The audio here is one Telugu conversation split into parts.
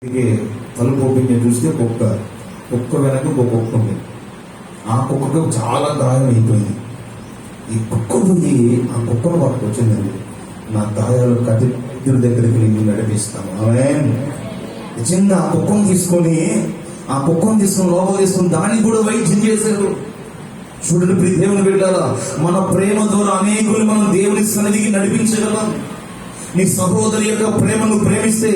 తలుపు ఓపెన్ చూస్తే కుక్క వెనక ఒక కుక్క ఉంది. ఆ కుక్కకు చాలా గాయం అయిపోయింది. ఈ కుక్క పోయి ఆ కుక్కను పట్టుకొచ్చిందండి. నా గాయాలు కత్తిరి దగ్గరికి నేను నడిపిస్తాను. నిజంగా ఆ కుక్కను తీసుకొని లోపల తీసుకొని దానికి కూడా వైద్యం చేశారు. చూడండి ప్రియ దేవుని బిడ్డలారా, మన ప్రేమ ద్వారా అనేకులు మనం దేవుని సన్నిధికి నడిపించగలం. నీ సహోదరి యొక్క ప్రేమను ప్రేమిస్తే,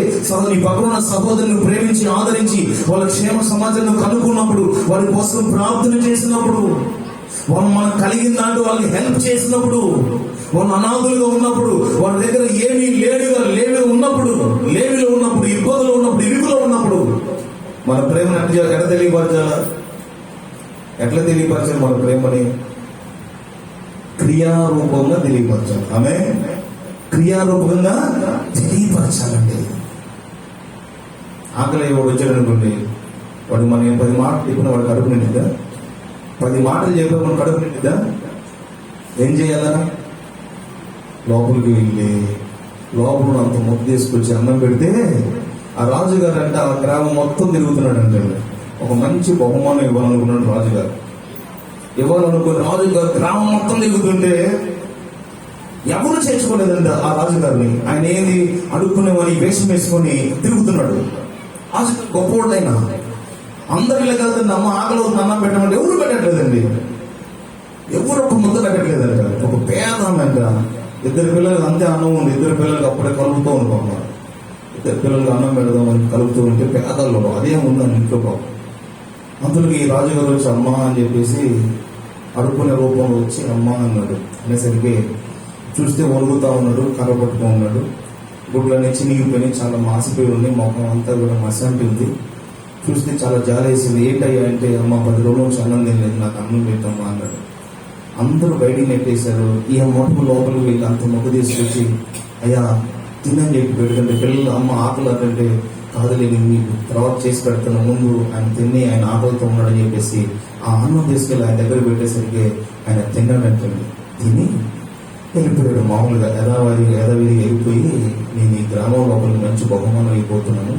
నీ పక్కన సహోదరుని ప్రేమించి ఆదరించి వాళ్ళ క్షేమ సమాజాన్ని కనుక్కున్నప్పుడు, వారి కోసం ప్రార్థన చేసినప్పుడు, వాళ్ళు మనకు కలిగిన దాంట్లో వాళ్ళకి హెల్ప్ చేసినప్పుడు, వాళ్ళు అనాథులుగా ఉన్నప్పుడు, వాళ్ళ దగ్గర ఏమీ లేవిలో ఉన్నప్పుడు, ఇబ్బందులు ఉన్నప్పుడు, ఇరుకులో ఉన్నప్పుడు మన ప్రేమను ఎట్లా తెలియపరచాలా? ఎట్లా తెలియపరచాలి? మన ప్రేమని క్రియారూపంగా తెలియపరచాలి. ఆమె క్రియారూపంగా తెలియపరచాలండి. ఆకలి వాడు వచ్చాడు అనుకోండి, వాడు మనం 10 మాటలు చెప్పిన వాడు కడుపు నిండిద్దా? 10 మాటలు చెప్పిన మనం కడుపు నిండిద్దా? ఏం చేయాలా? లోపలికి వెళ్ళి లోపల అంత ముద్ద తీసుకొచ్చి అన్నం పెడితే, ఆ రాజుగారు అంటే ఆ గ్రామం మొత్తం తిరుగుతున్నాడు అంటే ఒక మంచి బహుమానం ఇవ్వాలనుకున్నాడు రాజుగారు. రాజుగారు గ్రామం మొత్తం తిరుగుతుంటే ఎవరు చేర్చుకోలేదండి ఆ రాజుగారిని. ఆయన ఏంది అడుక్కునేవాని వేషం వేసుకొని తిరుగుతున్నాడు. రాజు గొప్పవాడైనా అందరిలో కదండి. అమ్మ ఆకలి అన్నం పెట్టమంటే ఎవరు పెట్టట్లేదండి. ఎవరు ఒక ముద్ద పెట్టట్లేదంట. ఒక పేద అంట. 2 పిల్లలకి అంతే అన్నం ఉంది. 2 పిల్లలకి అప్పుడే కలుపుతూ అనుకున్నారు. 2 పిల్లలకి అన్నం పెడదామని కలుపుతూ ఉంటే పేదల్లో అదే ఉందని ఇంట్లో పాపం. అందులోకి ఈ రాజుగారు వచ్చి అమ్మ అని చెప్పేసి అడుక్కునే రూపంలో వచ్చి అమ్మ అన్నాడు. అనేసరికి చూస్తే ఒలుగుతా ఉన్నాడు, కర్ర పట్టుకుని ఉన్నాడు. గుడ్లన్నీ చినిగిపోయి చాలా మాసిపోయి ఉంది. మొఖం అంతా కూడా మసంటి ఉంది. చూస్తే చాలా జాలేసింది. ఏంటయ్యా అంటే, అమ్మ 10 రోజుల నుంచి అన్నం తినలేదు, నాకు అన్నం పెట్టమ్మా అన్నాడు. అందరూ బయటికి నెట్టేశారు. ఈ మొట్టకు లోపలికి వెళ్ళి అంత మొక్క తీసుకొచ్చి అయ్యా తినని చెప్పి పెడుతుంటే, పిల్లలు అమ్మ ఆకలి అంటే కాదులేని మీకు తర్వాత చేసి పెడతాను, ముందు ఆయన తిని ఆయన ఆకలితో ఉన్నాడని చెప్పేసి ఆ అన్నం తీసుకెళ్ళి ఆయన దగ్గర పెట్టేసరికి ఆయన తిన్నాడంటే తిని వెళ్ళిపోయాడు. మామూలుగా ఎదవిడి వెళ్ళిపోయి, నేను ఈ గ్రామం లోపలికి మంచి బహుమానం అయిపోతున్నాను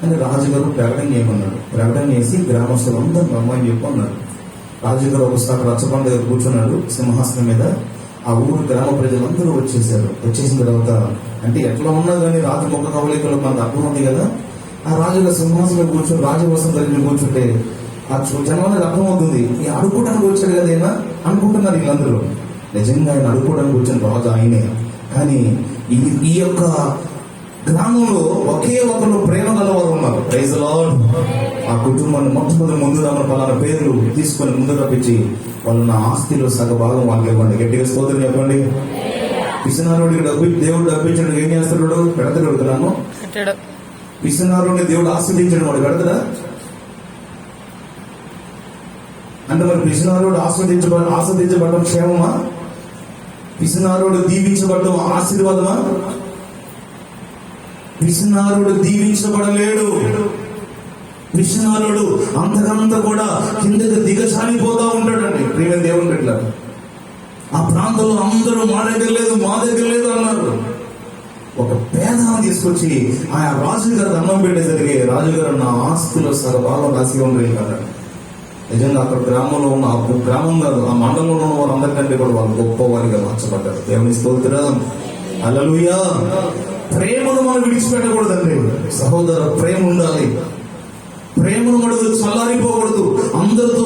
అని రాజుగారు ప్రకటన చేయమన్నాడు. ప్రకటన చేసి గ్రామస్తులందరూ రమ్మని చెప్పన్నాడు. రాజుగారు ఒకసారి రచ్చబండ దగ్గర కూర్చున్నాడు సింహాసనం మీద. ఆ ఊరు గ్రామ ప్రజలందరూ వచ్చేసారు. వచ్చేసిన తర్వాత అంటే ఎట్లా ఉన్నా కానీ రాజు ముఖ కవలికలు మనకు అర్థం ఉంది కదా. ఆ రాజుగారు సింహాసనం కూర్చొని రాజవసం దగ్గర కూర్చుంటే ఆ జనానికి అర్థమవుతుంది, ఈ అడుక్కోవడానికి వచ్చాడు కదైనా అనుకుంటున్నారు వీళ్ళందరూ. నిజంగా ఆయన అడుక్కోవడానికి వచ్చిన రాజు ఆయనే. కానీ ఈ యొక్క గ్రామంలో ఒకే ఒకరు ప్రేమ గలవారు ఉన్నారు. Praise the Lord. ఆ కుటుంబాన్ని మొట్టమొదటి ముందుగా పలానా పేర్లు తీసుకొని ముందు రప్పించి, వాళ్ళు నా ఆస్తిలో సగభాగం వాళ్ళకి ఇవ్వండి. గట్టిగా స్తోత్రం చెప్పండి. పిసినారుడికి దేవుడు డబ్బించడం ఏం చేస్తాడు? పెడతాడు. పెడతాను పిసినారుడిని దేవుడు ఆస్వాదించడం వాడు పెడతాడా? అంటే మరి పిసినారుడు ఆస్వాదించబడడం క్షేమమా? పిసినారుడు దీవించబడడం ఆశీర్వాదమా? పిసినారుడు దీవించబడలేడు. పిసినారుడు అంతకంతా కూడా కిందకి దిగజారిపోతా ఉంటాడండి. ప్రియమైన దేవుని బిడ్డలారా, ఆ ప్రాంతంలో అందరూ మా దగ్గర లేదు అన్నారు. ఒక పేదను తీసుకొచ్చి ఆ రాజుగారు అన్నం పెట్టేసరికి రాజుగారు నా ఆస్తిలో సగభాగం రాసి ఉండేది కదా. నిజంగా అక్కడ గ్రామంలో ఉన్న గ్రామం కాదు, ఆ మండలంలో ఉన్న వాళ్ళందరికంటే కూడా వాళ్ళు గొప్ప వారిగా మార్చబడ్డారు. దేవుని స్తోత్రం. హల్లెలూయా. ప్రేమను మనం విడిచిపెట్టకూడదండి సహోదర. ప్రేమ ఉండాలి. ప్రేమను మనకు చల్లారిపోకూడదు. అందరితో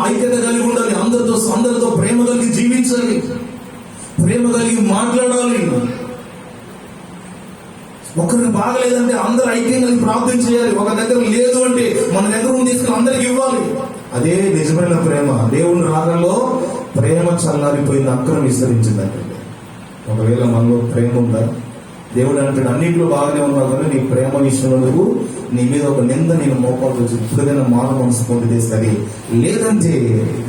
ఐక్యత కలిగి ఉండాలి. అందరితో ప్రేమ కలిగి జీవించాలి. ప్రేమ కలిగి మాట్లాడాలి. ఒకరికి బాగలేదంటే అందరూ ఐక్యంగా ప్రార్థన చేయాలి. ఒక దగ్గర లేదు అంటే మన దగ్గర తీసుకుని అందరికి ఇవ్వాలి. అదే నిజమైన ప్రేమ. దేవుని రాగంలో ప్రేమ చల్లారిపోయింది, అక్రమం విస్తరించిందంటే. ఒకవేళ మనలో ప్రేమ ఉందా? దేవుడు అంటాడు, అన్నింటిలో బాగానే ఉన్నావు కానీ నీ ప్రేమ విషయంలో నువ్వు నీ మీద ఒక నింద నేను మోపాల్సి వచ్చి ఇప్పుడైనా మారు మనసు పొందితే సరే, లేదంటే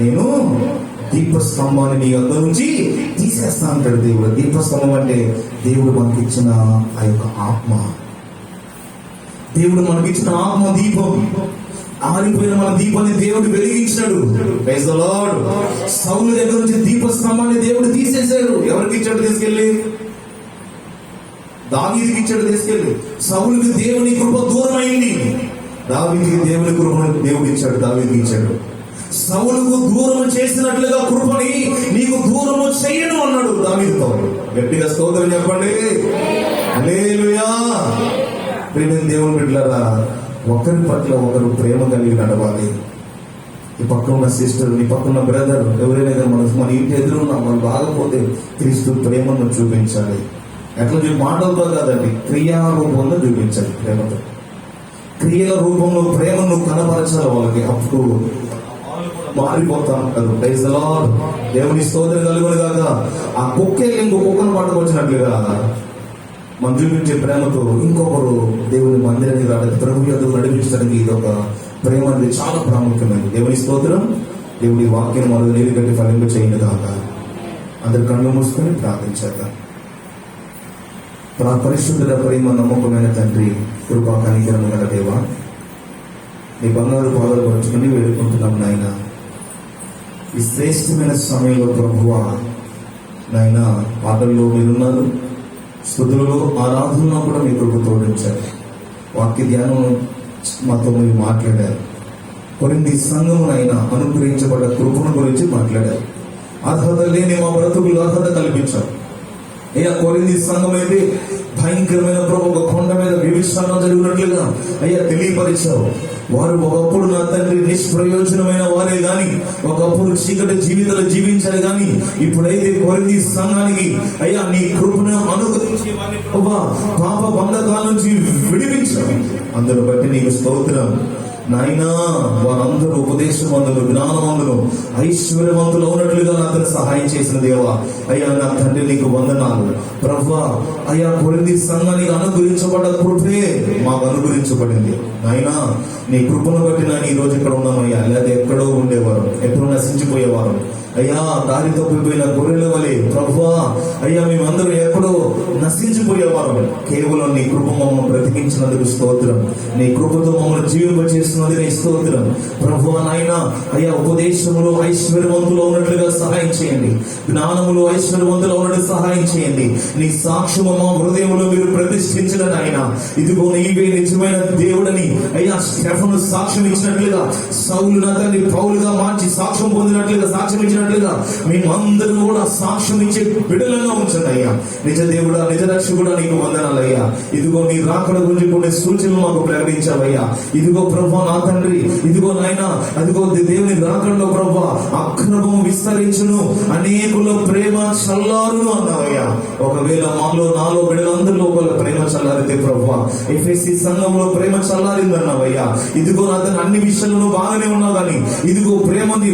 నేను దీపస్తంభాన్ని నీ వద్ద నుంచి తీసేస్తా అంటాడు దేవుడు. దీపస్తంభం అంటే దేవుడు మనకిచ్చిన ఆ యొక్క ఆత్మ. దేవుడు మనకిచ్చిన ఆత్మ దీపం. ఆరిపోయిన మన దీపాన్ని దేవుడు వెలిగించాడు. Praise the Lord. సౌలు దగ్గర నుంచి దీపస్తంభాన్ని దేవుడు తీసేశాడు. ఎవరికి ఇచ్చాడు? తీసుకెళ్ళి దావీదుకి ఇచ్చాడు తీసుకెళ్ళి. సౌలుకి దేవుని కృప దూరం అయింది, దావీదుకి దేవుని కృపను దేవుడు ఇచ్చాడు, దావీదుకి ఇచ్చాడు. సౌలుకు దూరం చేసినట్లుగా కృపని నీకు దూరము చెయ్యను అన్నాడు దావీదుతో. గట్టిగా స్తోత్రం చెప్పండి. హల్లెలూయా. ప్రియమైన దేవుని బిడ్డలారా, ఒకరి పట్ల ఒకరు ప్రేమ కలిగి నడవాలి. ఈ పక్క ఉన్న సిస్టర్, నీ పక్క ఉన్న బ్రదర్, ఎవరైనా మన ఇంటి ఎదురున్నా మనం బాగపోతే క్రీస్తు ప్రేమను చూపించాలి. ఎట్లా మాటలతో కాదండి, క్రియారూపంలో చూపించాలి. ప్రేమతో, క్రియల రూపంలో ప్రేమను కనపరచాలి వాళ్ళకి. అప్పుడు మారిపోతా ఉంటారు. Praise the Lord. దేవుని స్తోత్రం కలుగును గాక. ఆ కుక్కెళ్ళి ఇంకో కుక్కను పట్టుకొచ్చినట్లుగా మనం చూపించే ప్రేమతో ఇంకొకరు దేవుని మందిరానికి రావడానికి, ప్రభు యొద్దకు నడిపించడానికి ఇదొక ప్రేమ అనేది చాలా ప్రాముఖ్యమైనది. దేవుని స్తోత్రం. దేవుడి వాక్యం మనం నీరు కట్టి ఫలింప చేయండి కాక. అందరు కళ్ళు మూసుకొని ప్రార్థించాక. పరిశుద్ధుల ప్రేమ నమ్మకమైన తండ్రి, కృపా కనికరము గల దేవా, నీ బంగారు పాదాలు పరుచుకొని వేడుకుంటున్నాం నాయన. ఈ శ్రేష్టమైన సమయంలో ప్రభువా నాయన, పాటల్లో మీరున్నారు, స్తుతులలో ఆరాధనలో కూడా మీ కృప తోడించారు. వాక్య ధ్యానం మాతో మీరు మాట్లాడారు. కొరింథీ సంఘమునైనా అనుగ్రహించబడ్డ కృపను గురించి మాట్లాడారు. అర్హత లేని మా బ్రతుకులు అర్హత కల్పించారు. అయ్యా, కొరింథీ సంఘం అయితే భయంకరమైన ప్రభు ఒక కొండ మీద వ్యభిచారం జరిగినట్లుగా అయ్యా తెలియపరిచావు. వారు ఒకప్పుడు నా తండ్రి నిష్ప్రయోజనమైన వారే గాని, ఒకప్పుడు చీకటి జీవితాలు జీవించారు గాని, ఇప్పుడైతే కొరింథీ సంఘానికి అయ్యా నీ కృపను అనుగ్రహించి పాప బంధకాల నుంచి విడిపించావు. అందును బట్టి నీకు స్తోత్రం నాయనా. వారందరూ ఉపదేశవంతులు, జ్ఞానవంతులు, ఐశ్వర్యవంతులు ఉన్నట్లుగా నాకు సహాయం చేసిన దేవా అయ్యా నా తండ్రి నీకు వందనాలు. ప్రభువా అయ్యా, కొరింథీ సంఘానికి అనుగ్రహించబడ్డ కృపే మాకు అనుగ్రహించబడింది నాయనా. నీ కృపను బట్టి నేను ఈ రోజు ఇక్కడ ఉన్నామయ్యా. లేదా ఎక్కడో ఉండేవారు, ఎక్కడో నశించిపోయేవారు అయ్యా. దారి తప్పిపోయిన గొర్రెల వలె ప్రభువా అయ్యా మేమందరూ ఎక్కడో నశించిపోయేవారు. కేవలం నీ కృప మమ్మల్ని బ్రతికించినందుకు స్తోత్రం. నీ కృపతో మమ్మల్ని జీవింపచేస్తున్నది నీ స్తోత్రం. ప్రభువా నాయనా అయ్యా, ఉపదేశములు ఐశ్వర్యవంతులు ఉన్నట్లుగా సహాయం చేయండి, జ్ఞానములు ఐశ్వర్యవంతులు ఉన్నట్టు సహాయం చేయండి. నీ సాక్ష్యము మా హృదయంలో మీరు ప్రతిష్ఠించిన నాయన. ఇదిగో నీవే నిజమైన దేవుడని అయ్యా స్టెఫను సాక్ష్యం ఇచ్చినట్లుగా, సౌలు నా తండ్రి పౌలుగా మార్చి సాక్ష్యం పొందినట్లుగా, సాక్ష్యం ఇచ్చినట్లుగా మేమందరూ కూడా సాక్ష్యం ఇచ్చే బిడ్డలంగా ఉంచండి అయ్యా. నిజ దేవుడా, నిజ రక్షకుడా నీకు వందనాలయ్యా. ఇదిగో నీ రాకడ గురించి కొన్ని సూచనలు మాకు ప్రకటించావయ్యా. ఇదిగో ప్రభా నా తండ్రి, ఇదిగో నాయన, అదిగో దేవుని రాకడలో ప్రభా అక్రమం విస్తరించును, అనేకుల ప్రేమ చల్లారును అన్నావయ్యా. ఒకవేళ మాలో నాలో బిడ్డలందరిలో ఒకళ్ళ ప్రేమ చల్లారితే ప్రభా ఎఫెసీ సంఘంలో ప్రేమ చల్లారిందన్నావయ్యా. ఇదిగో నా తండ్రి అన్ని విషయాల్లో బాగానే ఉన్నావు కానీ ఇదిగో ప్రేమని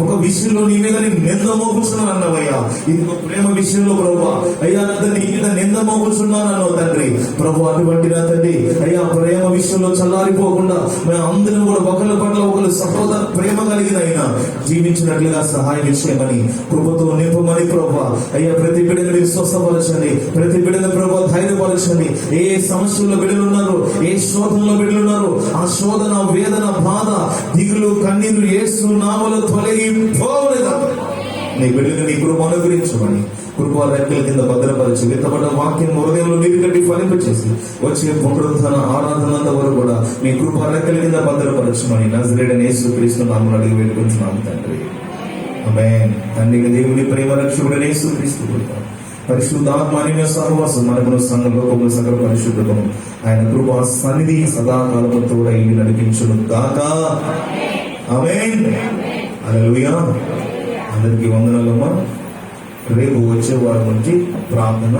ఒక విషయంలో నీ మీద నింద మోపుతున్నాను అన్నావయ్యా. ఇదిగో ప్రేమ విషయంలో ప్రభా అయ్యా నా తండ్రి నీ మీద నింద మోపుతున్నాను అన్నావు తండ్రి. ప్రభు అటువంటి నా తండ్రి అయ్యా ప్రేమ విషయంలో చల్లారిపోకుండా మేము అందరం కూడా ఒకరి పట్ల ఒకరు సహోదర ప్రేమ కలిగిన అయినా జీవించినట్లుగా సహాయం ఇచ్చేయమని, కృపతో నింపమని ప్రభా అయ్యా. ప్రతి బిడ్డను మీరు స్వస్థపరచండి, ప్రతి బిడ్డను ప్రభా ధైర్యపరచండి. ఏ సమస్యల్లో బిడ్డలున్నారు, ఏ శోధనలో బిడ్డలున్నారు, ఆ శోధన, వేదన, బాధ, దిగులు, కన్నీరు యేసు నామములో తొలగిపోవునుగా. నీ బిడ్డను నీ కృప అనుగ్రహించమని, కృపా రెక్కల కింద భద్రపరిచి విత్తబడ్డ వాక్యం హృదయంలో నీరు కట్టి ఫలింపచేసి వచ్చే పునరుద్ధరణ ఆరాధనంత వరకు కూడా మీ కృపా రెక్కల కింద భద్రపరచమని నజరేయుడైన యేసుక్రీస్తు నామములో అడిగి వేడుకుంటున్నాము తండ్రి. ఆమేన్. తండ్రి దేవుని ప్రేమ రక్షకుడైన యేసుక్రీస్తు కృప, పరిశుద్ధాత్మ సహవాసం మనకును సంఘలోకములు సకల పరిశుద్ధతను ఆయన కృపా సన్నిధి సదాకాలము తోడై నడిపించును గాక. ఆమేన్. హల్లెలూయా. అందరికీ వందనాలమ్మా. రేపు వచ్చే వారం నుంచి ప్రార్థన